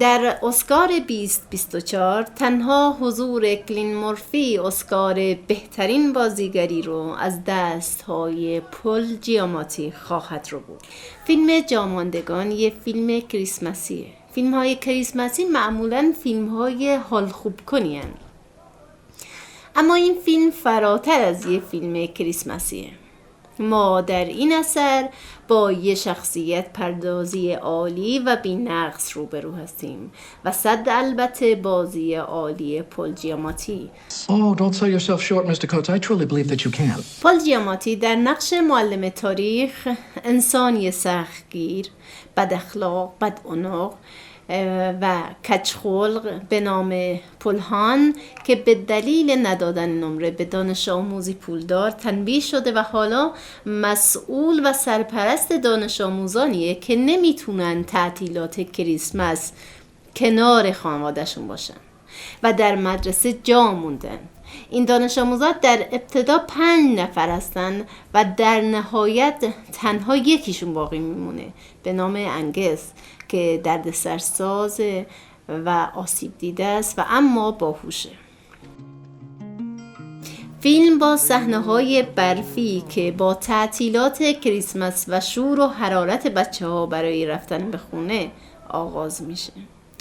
در اسکار 2024 تنها حضور کلین مورفی اسکار بهترین بازیگری رو از دست‌های پل جیاماتی خواهد رو بود. فیلم جاماندگان یه فیلم کریسمسیه. فیلم‌های کریسمسی معمولاً فیلم‌های حال خوب کنی هن. اما این فیلم فراتر از یه فیلم کریسمسیه. ما در این اثر با یه شخصیت پردازی عالی و بی‌نقص روبرو هستیم و صد البته بازی عالی پل جیاماتی. Oh, don't sell yourself short, Mr. Coates. I truly believe that you can. پل جیاماتی در نقش معلم تاریخ، انسانی سختگیر، بد اخلاق، بد عنق و کجخلق به نام پولهان که به دلیل ندادن نمره به دانش آموزی پولدار تنبیه شده و حالا مسئول و سرپرست دانش آموزانیه که نمیتونن تعطیلات کریسمس کنار خانواده‌شون باشن و در مدرسه جا موندن. این دانش آموزان در ابتدا 5 نفر هستن و در نهایت تنها یکیشون باقی میمونه به نام انگس که دردسرساز و آسیب دیده است و اما باهوشه. فیلم با صحنه‌های برفی که با تعطیلات کریسمس و شور و حرارت بچه‌ها برای رفتن به خونه آغاز میشه.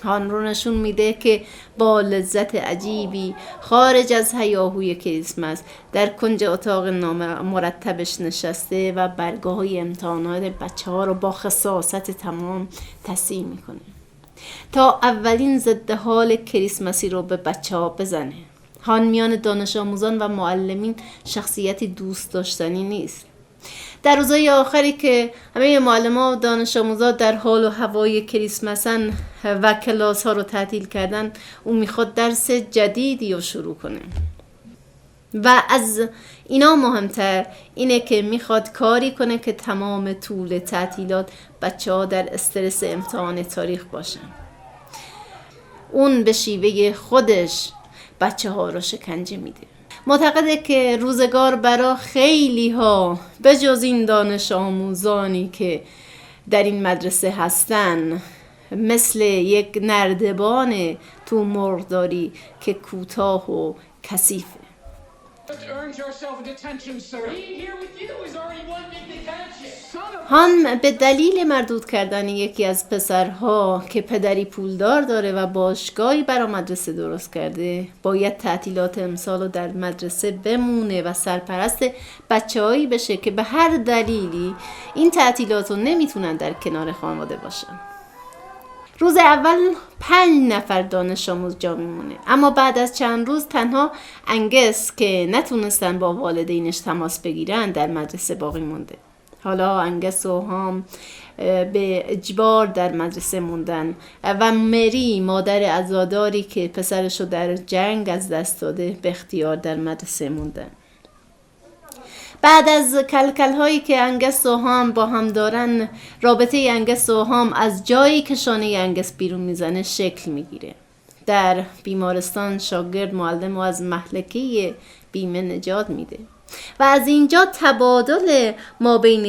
هان رو نشون میده که با لذت عجیبی خارج از هیاهوی کریسمس در کنج اتاق مرتبش نشسته و برگاه‌های امتحانات بچه‌ها رو با خساست تمام تصحیح میکنه تا اولین ضد حال کریسمسی رو به بچه‌ها بزنه. هان میان دانش آموزان و معلمین شخصیتی دوست داشتنی نیست. در روزهای آخری که همه معلم‌ها و دانش آموزا در حال و هوای کریسمسن و کلاس ها رو تعطیل کردن، اون میخواد درس جدیدی رو شروع کنه و از اینا مهمتر اینه که میخواد کاری کنه که تمام طول تعطیلات بچه ها در استرس امتحان تاریخ باشن. اون به شیوه خودش بچه ها رو شکنجه میده. معتقده که روزگار برا خیلی ها به جز این دانش آموزانی که در این مدرسه هستن مثل یک نردبان تو مرغداری که کوتاه و کثیفه. هان به دلیل مردود کردن یکی از پسرها که پدری پولدار داره و باشگاهی برای مدرسه درست کرده باید تعطیلات امسال رو در مدرسه بمونه و سرپرست بچه‌هایی بشه که به هر دلیلی این تعطیلات رو نمیتونن در کنار خانواده باشن. روز اول 5 نفر دانش آموز جا میمونه، اما بعد از چند روز تنها انگس که نتونستن با والدینش تماس بگیرن در مدرسه باقی مونده. حالا انگس و هام به اجبار در مدرسه موندن و مری مادر عزاداری که پسرشو در جنگ از دست داده به اختیار در مدرسه موندن. بعد از کلکل هایی که انگس و هام با هم دارن، رابطه انگس و هام از جایی که شانه انگس بیرون میزنه شکل میگیره. در بیمارستان شاگرد معلم رو از مهلکه بیمه نجات میده و از اینجا تبادلی ما بین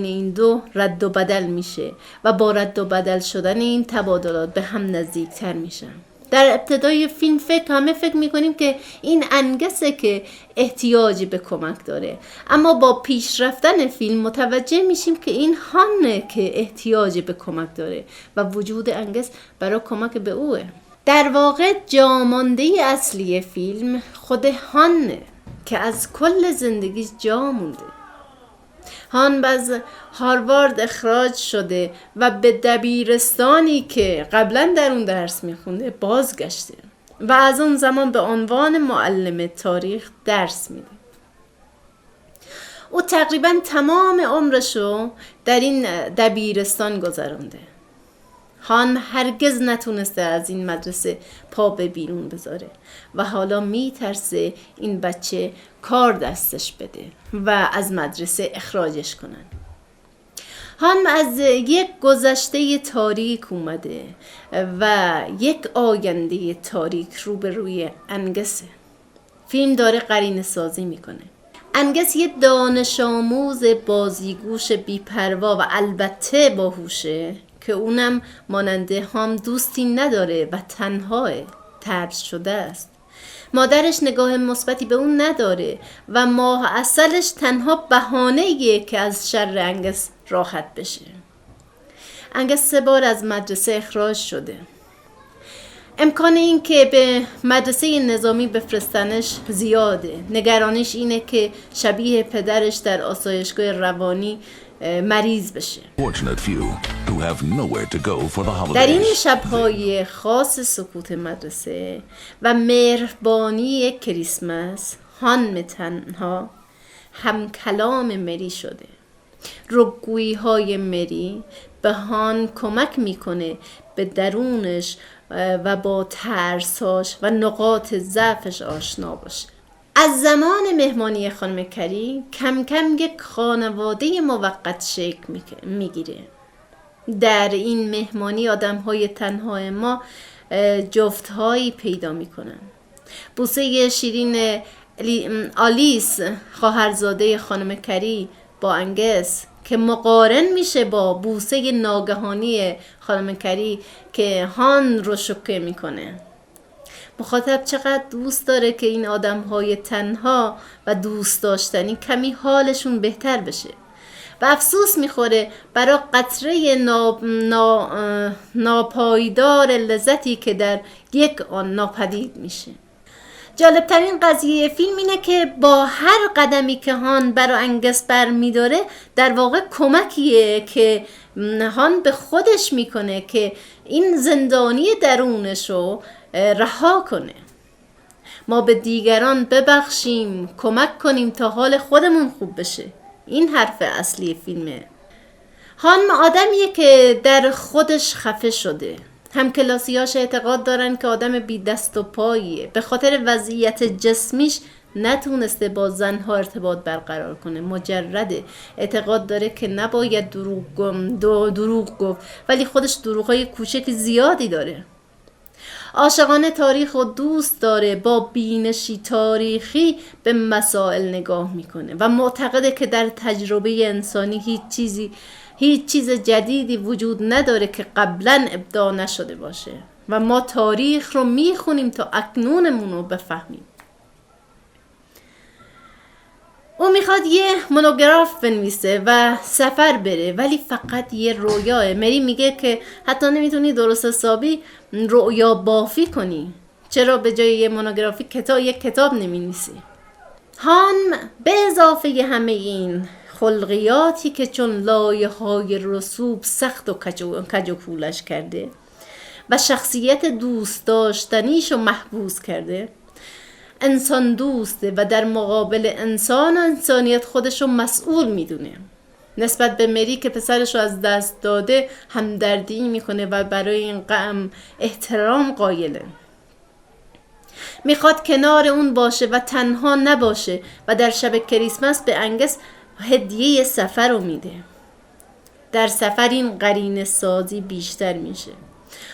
این دو رد و بدل میشه و با رد و بدل شدن این تبادلات به هم نزدیکتر میشن. در ابتدای فیلم همه فکر میکنیم که این انگسه که احتیاجی به کمک داره، اما با پیش رفتن فیلم متوجه میشیم که این هانه که احتیاجی به کمک داره و وجود انگس برای کمک به اوه. در واقع جامانده اصلی فیلم خود هانه که از کل زندگیش جا مونده. هان از هاروارد اخراج شده و به دبیرستانی که قبلا در اون درس میخونده بازگشته و از اون زمان به عنوان معلم تاریخ درس میده. او تقریبا تمام عمرشو در این دبیرستان گذرانده. هان هرگز نتونسته از این مدرسه پا به بیرون بذاره و حالا میترسه این بچه کار دستش بده و از مدرسه اخراجش کنن. هان از یک گذشته تاریک اومده و یک آینده تاریک روبروی انگسه. فیلم داره قرینه سازی میکنه. انگس یه دانش آموز بازیگوش بی‌پروا و البته باهوشه که اونم ماننده هام دوستی نداره و تنهاه، طرد شده است. مادرش نگاه مثبتی به اون نداره و ماه عسلش تنها بهانه‌ایه که از شر انگس راحت بشه. انگس 3 بار از مدرسه اخراج شده. امکان این که به مدرسه نظامی بفرستنش زیاده. نگرانیش اینه که شبیه پدرش در آسایشگاه روانی مریض بشه. Fortunate few who have nowhere to go for the در این holidays. شب‌های خاص سکوت مدرسه و مهربانی کریسمس، هان تنها هم کلام مری شده. رگویی‌های مری به هان کمک میکنه به درونش و با ترساش و نقاط ضعفش آشنا باشه. از زمان مهمانی خانم کری کم کم یک خانواده موقت شکل میگیره. در این مهمانی آدم‌های تنها ما جفت‌هایی پیدا میکنن. بوسه شیرین آلیس خواهرزاده خانم کری با انگس که مقارن میشه با بوسه ناگهانی خانم کری که هان رو شوکه میکنه. مخاطب چقدر دوست داره که این آدم‌های تنها و دوست داشتنی کمی حالشون بهتر بشه و افسوس میخوره برای قطره ناپایدار لذتی که در یک آن ناپدید میشه. جالبترین قضیه فیلم اینه که با هر قدمی که هان برای انگس بر میداره در واقع کمکیه که هان به خودش میکنه که این زندانی درونشو رها کنه. ما به دیگران ببخشیم، کمک کنیم تا حال خودمون خوب بشه. این حرف اصلی فیلمه. هان آدمیه که در خودش خفه شده. همکلاسیاش اعتقاد دارن که آدم بی دست و پاییه. به خاطر وضعیت جسمیش نتونسته با زنها ارتباط برقرار کنه. مجرده. اعتقاد داره که نباید دروغ گفت ولی خودش دروغای کوچک زیادی داره. عاشقانه تاریخ و دوست داره، با بینشی تاریخی به مسائل نگاه میکنه و معتقده که در تجربه انسانی هیچ چیز جدیدی وجود نداره که قبلا ابداع نشده باشه و ما تاریخ رو میخونیم تا اکنونمون رو بفهمیم. او میخواد یه مونوگراف بنویسه و سفر بره ولی فقط یه رویاه. مری میگه که حتی نمیتونی درست حسابی رویا بافی کنی. چرا به جای یه مونوگرافی یک کتاب نمینویسی؟ هان به اضافه همه این خلقیاتی که چون لایه های رسوب سخت و کج و کولش کرده و شخصیت دوست داشتنیشو محبوس کرده، انسان دوسته و در مقابل انسان و انسانیت خودشو مسئول میدونه. نسبت به مری که پسرشو از دست داده همدردی میکنه و برای این غم احترام قائله. میخواد کنار اون باشه و تنها نباشه و در شب کریسمس به انگس هدیه سفر رو میده. در سفر این قرینه سازی بیشتر میشه.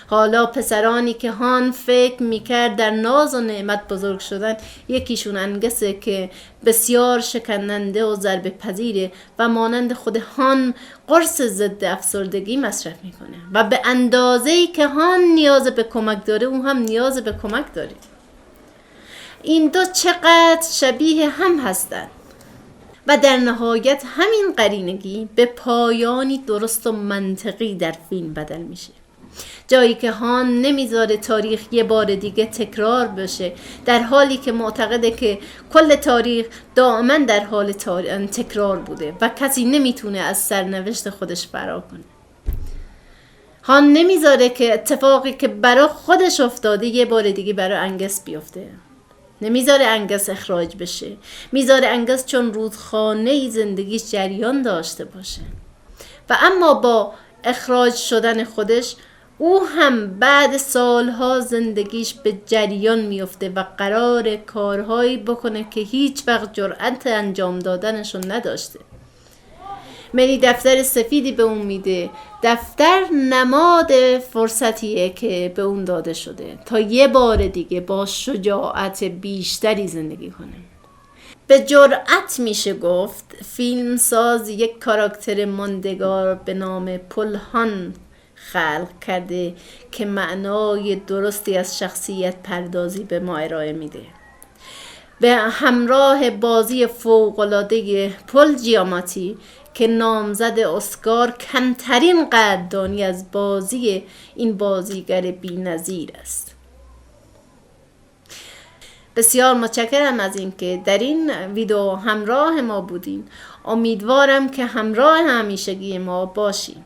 حالا پسرانی که هان فکر میکرد در ناز و نعمت بزرگ شدن، یکیشون انگسه که بسیار شکننده و ضربه پذیره و مانند خود هان قرص ضد افسردگی مصرف میکنه و به اندازه‌ای که هان نیاز به کمک داره اون هم نیاز به کمک داره. این دو چقدر شبیه هم هستند و در نهایت همین قرینگی به پایانی درست و منطقی در فیلم بدل میشه. جایی که هان نمیذاره تاریخ یه بار دیگه تکرار بشه، در حالی که معتقده که کل تاریخ دائما در حال تکرار بوده و کسی نمیتونه از سرنوشت خودش فرار کنه. هان نمیذاره که اتفاقی که برای خودش افتاده یه بار دیگه برای انگس بیفته. نمیذاره انگس اخراج بشه. میذاره انگس چون رودخانه زندگیش جریان داشته باشه. و اما با اخراج شدن خودش او هم بعد سالها زندگیش به جریان میفته و قرار کارهایی بکنه که هیچ وقت جرأت انجام دادنشون نداشته. مری دفتر سفیدی به اون میده. دفتر نماد فرصتیه که به اون داده شده تا یه بار دیگه با شجاعت بیشتری زندگی کنه. به جرأت میشه گفت فیلم ساز یک کاراکتر ماندگار به نام پل هان خلق کرده که معنای درستی از شخصیت پردازی به ما ارائه میده. به همراه بازی فوق‌العاده پل جیاماتی که نامزد اسکار، کمترین قدردانی از بازی این بازیگر بی‌نظیر است. بسیار متشکرم از اینکه در این ویدیو همراه ما بودین. امیدوارم که همراه همیشگی ما باشین.